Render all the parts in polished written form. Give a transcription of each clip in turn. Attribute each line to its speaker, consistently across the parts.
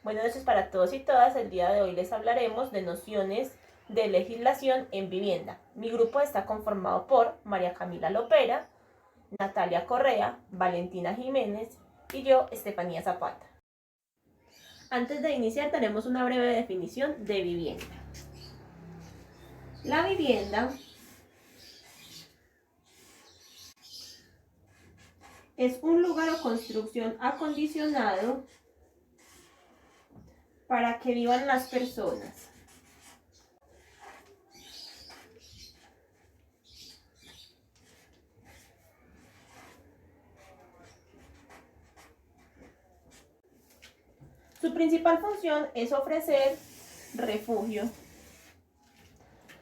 Speaker 1: Buenas noches para todos y todas. El día de hoy les hablaremos de nociones de legislación en vivienda. Mi grupo está conformado por María Camila Lopera, Natalia Correa, Valentina Jiménez y yo, Estefanía Zapata. Antes de iniciar, tenemos una breve definición de vivienda. La vivienda es un lugar o construcción acondicionado para que vivan las personas. Su principal función es ofrecer refugio.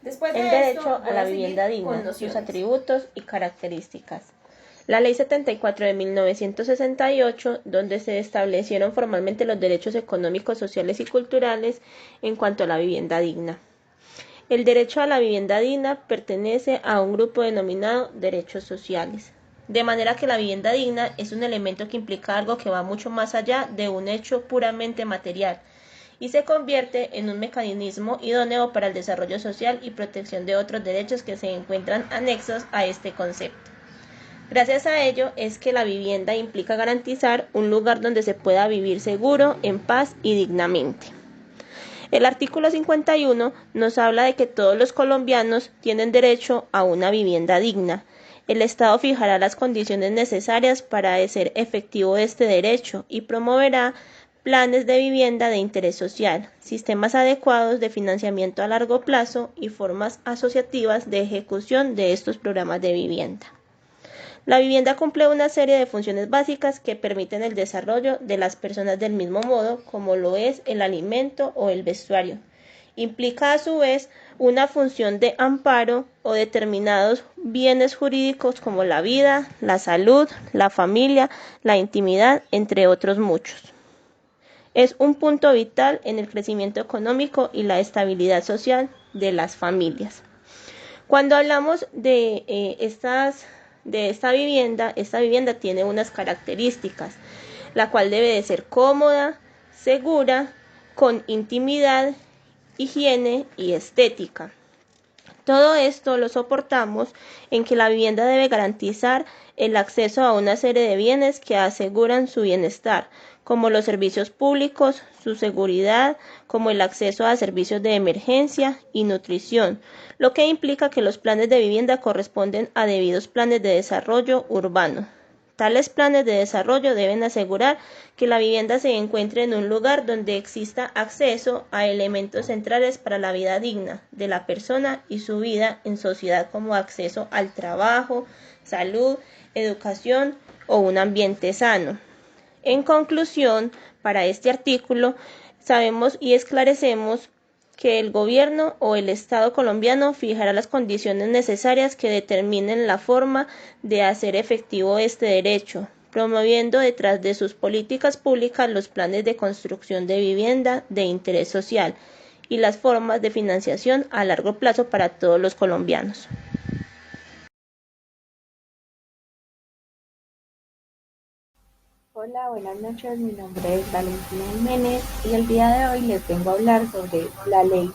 Speaker 1: Después de
Speaker 2: el derecho a la vivienda digna, sus atributos y características. La Ley 74 de 1968, donde se establecieron formalmente los derechos económicos, sociales y culturales en cuanto a la vivienda digna. El derecho a la vivienda digna pertenece a un grupo denominado derechos sociales. De manera que la vivienda digna es un elemento que implica algo que va mucho más allá de un hecho puramente material y se convierte en un mecanismo idóneo para el desarrollo social y protección de otros derechos que se encuentran anexos a este concepto. Gracias a ello es que la vivienda implica garantizar un lugar donde se pueda vivir seguro, en paz y dignamente. El artículo 51 nos habla de que todos los colombianos tienen derecho a una vivienda digna. El Estado fijará las condiciones necesarias para hacer efectivo este derecho y promoverá planes de vivienda de interés social, sistemas adecuados de financiamiento a largo plazo y formas asociativas de ejecución de estos programas de vivienda. La vivienda cumple una serie de funciones básicas que permiten el desarrollo de las personas del mismo modo como lo es el alimento o el vestuario. Implica a su vez una función de amparo o determinados bienes jurídicos como la vida, la salud, la familia, la intimidad, entre otros muchos. Es un punto vital en el crecimiento económico y la estabilidad social de las familias. Cuando hablamos de esta vivienda tiene unas características, la cual debe de ser cómoda, segura, con intimidad, higiene y estética. Todo esto lo soportamos en que la vivienda debe garantizar el acceso a una serie de bienes que aseguran su bienestar, como los servicios públicos, su seguridad, como el acceso a servicios de emergencia y nutrición, lo que implica que los planes de vivienda corresponden a debidos planes de desarrollo urbano. Tales planes de desarrollo deben asegurar que la vivienda se encuentre en un lugar donde exista acceso a elementos centrales para la vida digna de la persona y su vida en sociedad, como acceso al trabajo, salud, educación o un ambiente sano. En conclusión, para este artículo, sabemos y esclarecemos que el gobierno o el Estado colombiano fijará las condiciones necesarias que determinen la forma de hacer efectivo este derecho, promoviendo detrás de sus políticas públicas los planes de construcción de vivienda de interés social y las formas de financiación a largo plazo para todos los colombianos.
Speaker 3: Hola, buenas noches. Mi nombre es Valentina Jiménez y el día de hoy les vengo a hablar sobre la Ley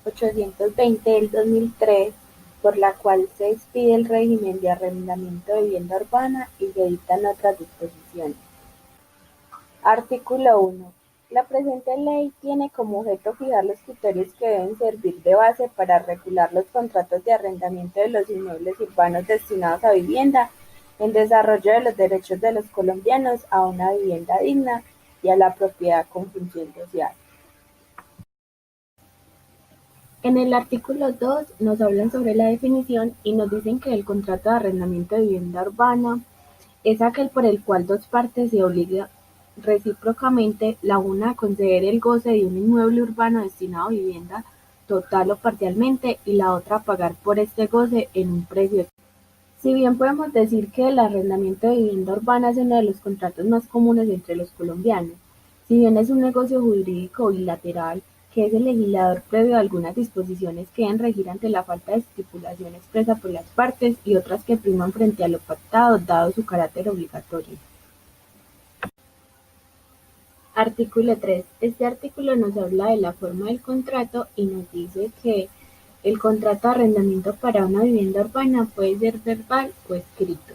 Speaker 3: 820 del 2003, por la cual se expide el régimen de arrendamiento de vivienda urbana y se dictan otras disposiciones. Artículo 1. La presente ley tiene como objeto fijar los criterios que deben servir de base para regular los contratos de arrendamiento de los inmuebles urbanos destinados a vivienda, en desarrollo de los derechos de los colombianos a una vivienda digna y a la propiedad con función social. En el artículo 2 nos hablan sobre la definición y nos dicen que el contrato de arrendamiento de vivienda urbana es aquel por el cual dos partes se obligan recíprocamente la una a conceder el goce de un inmueble urbano destinado a vivienda total o parcialmente y la otra a pagar por este goce en un precio. Si bien podemos decir que el arrendamiento de vivienda urbana es uno de los contratos más comunes entre los colombianos, si bien es un negocio jurídico bilateral, que es el legislador previo a algunas disposiciones que deben regir ante la falta de estipulación expresa por las partes y otras que priman frente a lo pactado, dado su carácter obligatorio. Artículo 3. Este artículo nos habla de la forma del contrato y nos dice que el contrato de arrendamiento para una vivienda urbana puede ser verbal o escrito.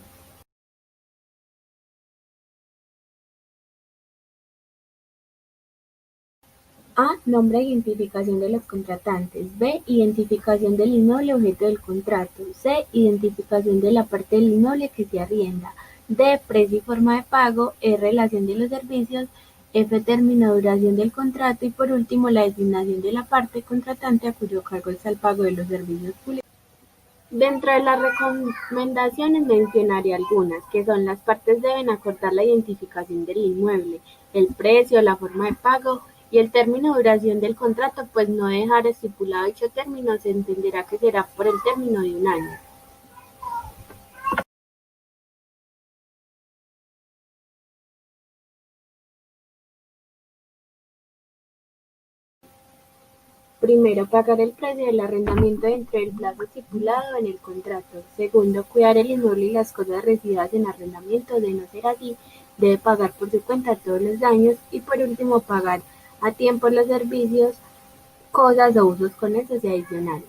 Speaker 3: A. Nombre e identificación de los contratantes. B. Identificación del inmueble objeto del contrato. C. Identificación de la parte del inmueble que se arrienda. D. Precio y forma de pago. E. Relación de los servicios. F. Término de duración del contrato. Y por último, la designación de la parte contratante a cuyo cargo está el pago de los servicios públicos. Dentro de las recomendaciones mencionaré algunas, que son: las partes deben acordar la identificación del inmueble, el precio, la forma de pago y el término de duración del contrato, pues no dejar estipulado dicho término se entenderá que será por el término de un año. Primero, pagar el precio del arrendamiento dentro del plazo estipulado en el contrato. Segundo, cuidar el inmueble y las cosas recibidas en arrendamiento. De no ser así, debe pagar por su cuenta todos los daños. Y por último, pagar a tiempo los servicios, cosas o usos conexos y adicionales.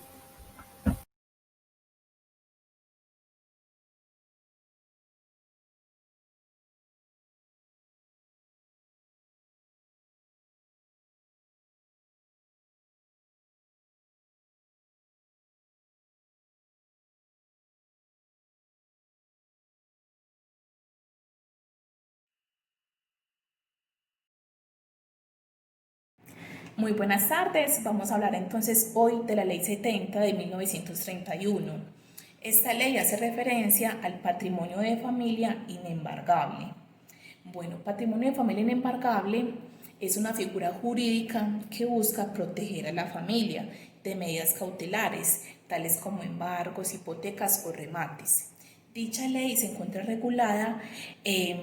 Speaker 4: Muy buenas tardes, vamos a hablar entonces hoy de la Ley 70 de 1931. Esta ley hace referencia al patrimonio de familia inembargable. Bueno, patrimonio de familia inembargable es una figura jurídica que busca proteger a la familia de medidas cautelares, tales como embargos, hipotecas o remates. Dicha ley se encuentra regulada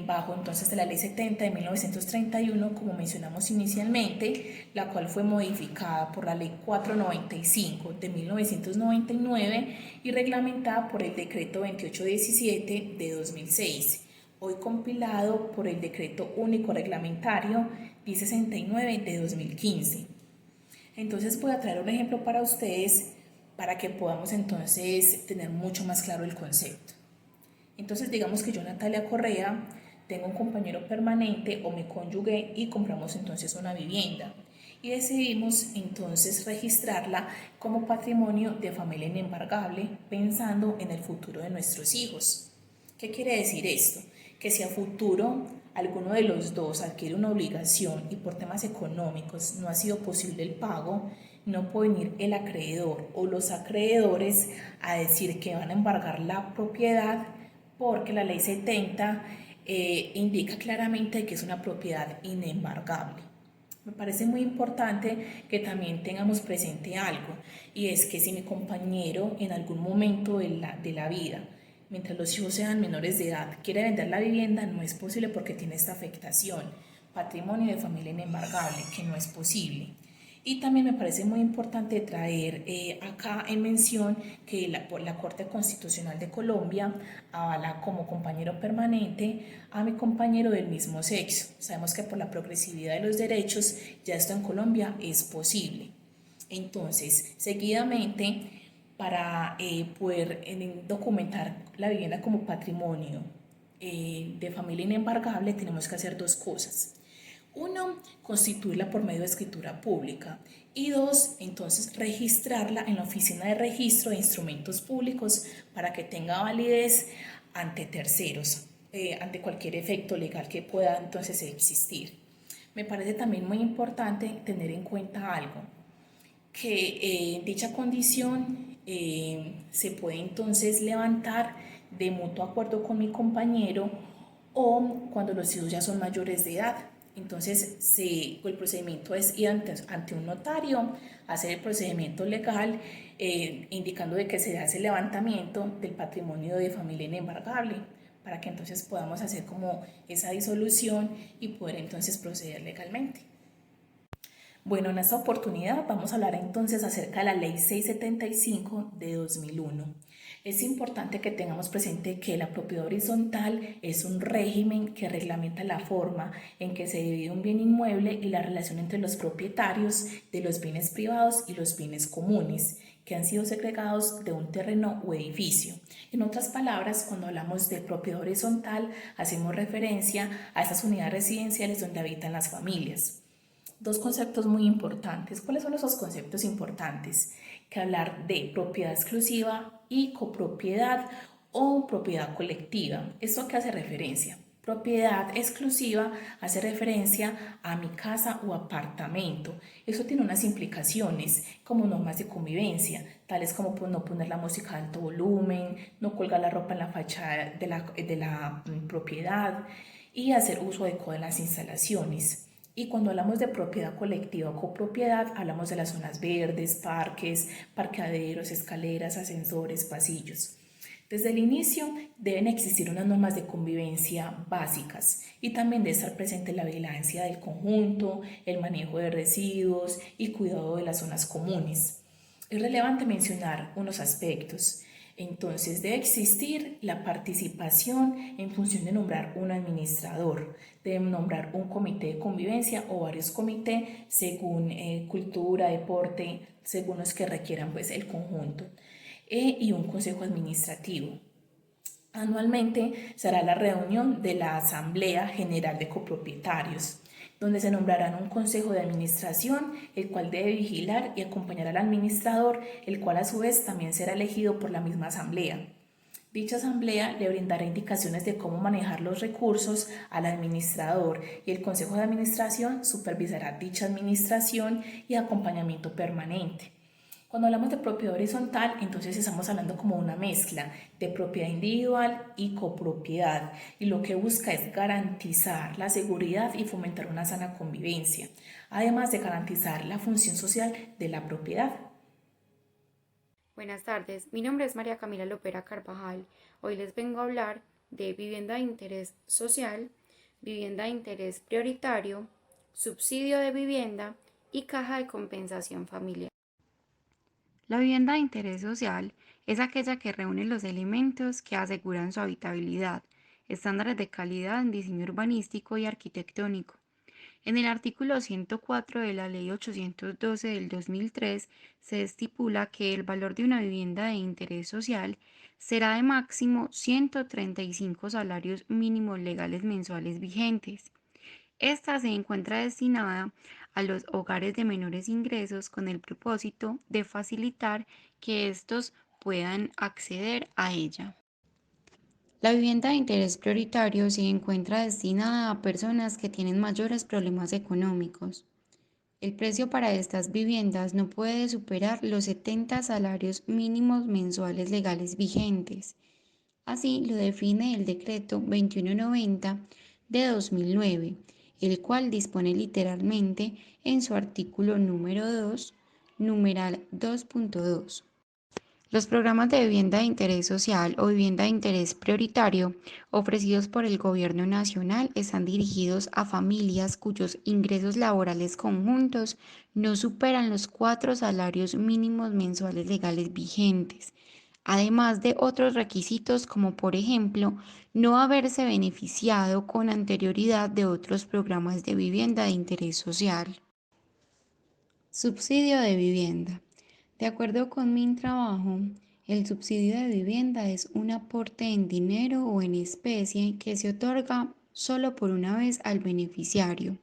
Speaker 4: bajo entonces de la Ley 70 de 1931, como mencionamos inicialmente, la cual fue modificada por la Ley 495 de 1999 y reglamentada por el Decreto 2817 de 2006, hoy compilado por el Decreto Único Reglamentario 1069 de 2015. Entonces voy a traer un ejemplo para ustedes para que podamos entonces tener mucho más claro el concepto. Entonces digamos que yo, Natalia Correa, tengo un compañero permanente o me conyugué y compramos entonces una vivienda y decidimos entonces registrarla como patrimonio de familia inembargable pensando en el futuro de nuestros hijos. ¿Qué quiere decir esto? Que si a futuro alguno de los dos adquiere una obligación y por temas económicos no ha sido posible el pago, no puede venir el acreedor o los acreedores a decir que van a embargar la propiedad, porque la ley 70 indica claramente que es una propiedad inembargable. Me parece muy importante que también tengamos presente algo, y es que si mi compañero en algún momento de la vida, mientras los hijos sean menores de edad, quiere vender la vivienda, no es posible porque tiene esta afectación, patrimonio de familia inembargable, que no es posible. Y también me parece muy importante traer acá en mención que la Corte Constitucional de Colombia avala como compañero permanente a mi compañero del mismo sexo. Sabemos que por la progresividad de los derechos ya esto en Colombia es posible. Entonces, seguidamente, para poder documentar la vivienda como patrimonio de familia inembargable, tenemos que hacer dos cosas. Uno, constituirla por medio de escritura pública, y dos, entonces registrarla en la Oficina de Registro de Instrumentos Públicos para que tenga validez ante terceros, ante cualquier efecto legal que pueda entonces existir. Me parece también muy importante tener en cuenta algo, que dicha condición se puede entonces levantar de mutuo acuerdo con mi compañero o cuando los hijos ya son mayores de edad. Entonces el procedimiento es ir ante un notario, hacer el procedimiento legal indicando de que se hace el levantamiento del patrimonio de familia inembargable para que entonces podamos hacer como esa disolución y poder entonces proceder legalmente. Bueno, en esta oportunidad vamos a hablar entonces acerca de la Ley 675 de 2001. Es importante que tengamos presente que la propiedad horizontal es un régimen que reglamenta la forma en que se divide un bien inmueble y la relación entre los propietarios de los bienes privados y los bienes comunes que han sido segregados de un terreno o edificio. En otras palabras, cuando hablamos de propiedad horizontal, hacemos referencia a esas unidades residenciales donde habitan las familias. Dos conceptos muy importantes. ¿Cuáles son esos conceptos importantes? Que hablar de propiedad exclusiva y copropiedad o propiedad colectiva. ¿Esto a qué hace referencia? Propiedad exclusiva hace referencia a mi casa o apartamento. Eso tiene unas implicaciones como normas de convivencia, tales como no poner la música a alto volumen, no colgar la ropa en la fachada de la propiedad y hacer uso adecuado de las instalaciones. Y cuando hablamos de propiedad colectiva o copropiedad, hablamos de las zonas verdes, parques, parqueaderos, escaleras, ascensores, pasillos. Desde el inicio deben existir unas normas de convivencia básicas y también debe estar presente la vigilancia del conjunto, el manejo de residuos y cuidado de las zonas comunes. Es relevante mencionar unos aspectos. Entonces debe existir la participación en función de nombrar un administrador, de nombrar un comité de convivencia o varios comités según cultura, deporte, según los que requieran pues, el conjunto, y un consejo administrativo. Anualmente será la reunión de la Asamblea General de Copropietarios, donde se nombrarán un consejo de administración, el cual debe vigilar y acompañar al administrador, el cual a su vez también será elegido por la misma asamblea. Dicha asamblea le brindará indicaciones de cómo manejar los recursos al administrador y el consejo de administración supervisará dicha administración y acompañamiento permanente. Cuando hablamos de propiedad horizontal, entonces estamos hablando como una mezcla de propiedad individual y copropiedad, y lo que busca es garantizar la seguridad y fomentar una sana convivencia, además de garantizar la función social de la propiedad.
Speaker 5: Buenas tardes, mi nombre es María Camila Lopera Carvajal. Hoy les vengo a hablar de vivienda de interés social, vivienda de interés prioritario, subsidio de vivienda y caja de compensación familiar.
Speaker 6: La vivienda de interés social es aquella que reúne los elementos que aseguran su habitabilidad, estándares de calidad en diseño urbanístico y arquitectónico. En el artículo 104 de la Ley 812 del 2003 se estipula que el valor de una vivienda de interés social será de máximo 135 salarios mínimos legales mensuales vigentes. Esta se encuentra destinada a los hogares de menores ingresos con el propósito de facilitar que estos puedan acceder a ella. La vivienda de interés prioritario se encuentra destinada a personas que tienen mayores problemas económicos. El precio para estas viviendas no puede superar los 70 salarios mínimos mensuales legales vigentes. Así lo define el decreto 2190 de 2009, el cual dispone literalmente en su artículo número 2, numeral 2.2. Los programas de vivienda de interés social o vivienda de interés prioritario ofrecidos por el Gobierno Nacional están dirigidos a familias cuyos ingresos laborales conjuntos no superan los 4 salarios mínimos mensuales legales vigentes, además de otros requisitos como por ejemplo no haberse beneficiado con anterioridad de otros programas de vivienda de interés social. Subsidio de vivienda. De acuerdo con Mintrabajo, el subsidio de vivienda es un aporte en dinero o en especie que se otorga solo por una vez al beneficiario,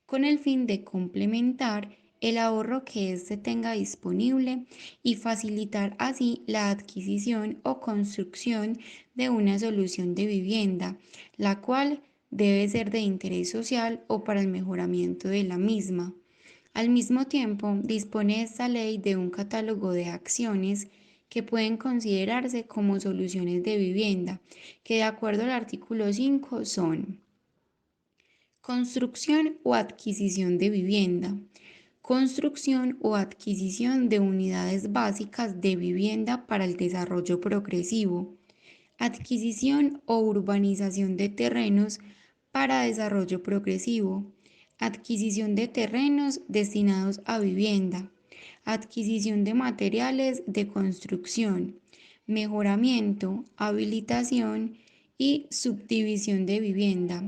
Speaker 6: con el fin de complementar el ahorro que éste tenga disponible y facilitar así la adquisición o construcción de una solución de vivienda, la cual debe ser de interés social o para el mejoramiento de la misma. Al mismo tiempo, dispone esta ley de un catálogo de acciones que pueden considerarse como soluciones de vivienda, que de acuerdo al artículo 5 son: construcción o adquisición de vivienda, construcción o adquisición de unidades básicas de vivienda para el desarrollo progresivo, adquisición o urbanización de terrenos para desarrollo progresivo, adquisición de terrenos destinados a vivienda, adquisición de materiales de construcción, mejoramiento, habilitación y subdivisión de vivienda,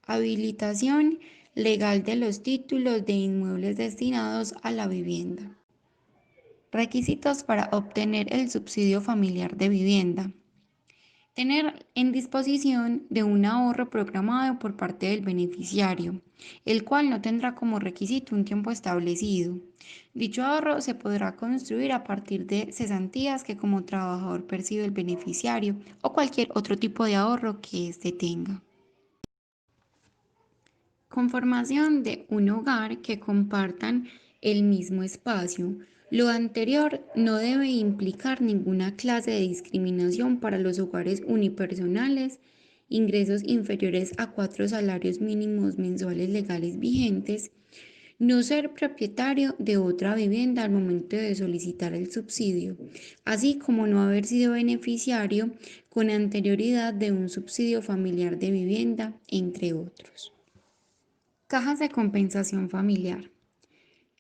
Speaker 6: habilitación legal de los títulos de inmuebles destinados a la vivienda. Requisitos para obtener el subsidio familiar de vivienda. Tener en disposición de un ahorro programado por parte del beneficiario, el cual no tendrá como requisito un tiempo establecido. Dicho ahorro se podrá construir a partir de cesantías que como trabajador percibe el beneficiario o cualquier otro tipo de ahorro que éste tenga. Conformación de un hogar que compartan el mismo espacio. Lo anterior no debe implicar ninguna clase de discriminación para los hogares unipersonales, ingresos inferiores a 4 salarios mínimos mensuales legales vigentes, no ser propietario de otra vivienda al momento de solicitar el subsidio, así como no haber sido beneficiario con anterioridad de un subsidio familiar de vivienda, entre otros. Cajas de compensación familiar.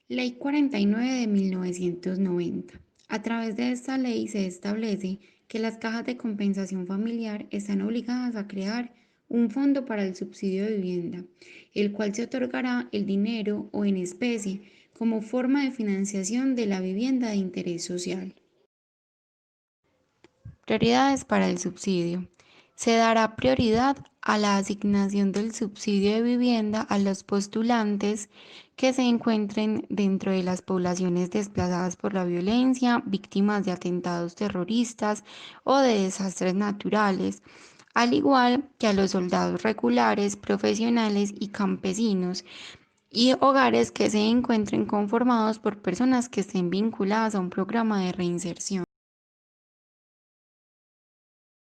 Speaker 6: Ley 49 de 1990. A través de esta ley se establece que las cajas de compensación familiar están obligadas a crear un fondo para el subsidio de vivienda, el cual se otorgará el dinero o en especie como forma de financiación de la vivienda de interés social. Prioridades para el subsidio. Se dará prioridad a la asignación del subsidio de vivienda a los postulantes que se encuentren dentro de las poblaciones desplazadas por la violencia, víctimas de atentados terroristas o de desastres naturales, al igual que a los soldados regulares, profesionales y campesinos, y hogares que se encuentren conformados por personas que estén vinculadas a un programa de reinserción.